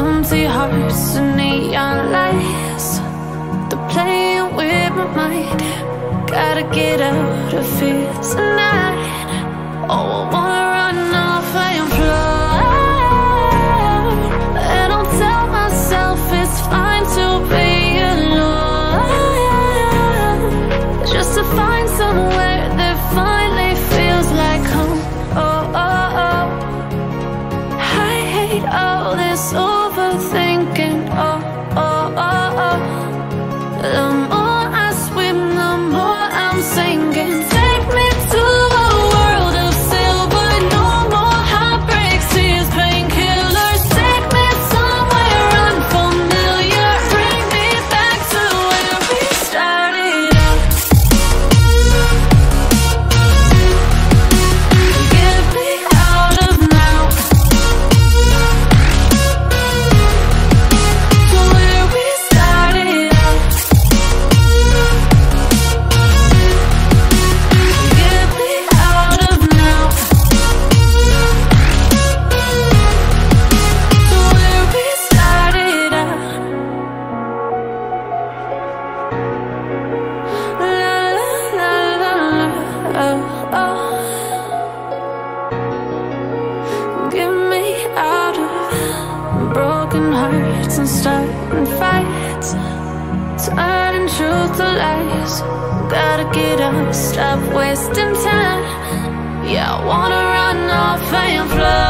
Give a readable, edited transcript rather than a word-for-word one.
empty hearts and neon lights. They're playing with my mind. Gotta get out of here tonight. Oh, I wanna run off and fly. And I'll tell myself it's fine to be alone, just to find somewhere that finally feels like home. Oh, oh, oh. I hate all this overthinking. Oh, oh, oh, oh. The more I swim, the more I'm sinking. Take me to a world of silver. No more heartbreaks, tears, painkillers. Take me somewhere unfamiliar. Bring me back to where we started out. Get me out of now, to where we started out. Get me out of now, to where we started out. La la la la, oh, oh. Get me out of broken hearts and starting fights, turning truth to lies. Gotta get up, stop wasting time. Yeah, I wanna run off and fly.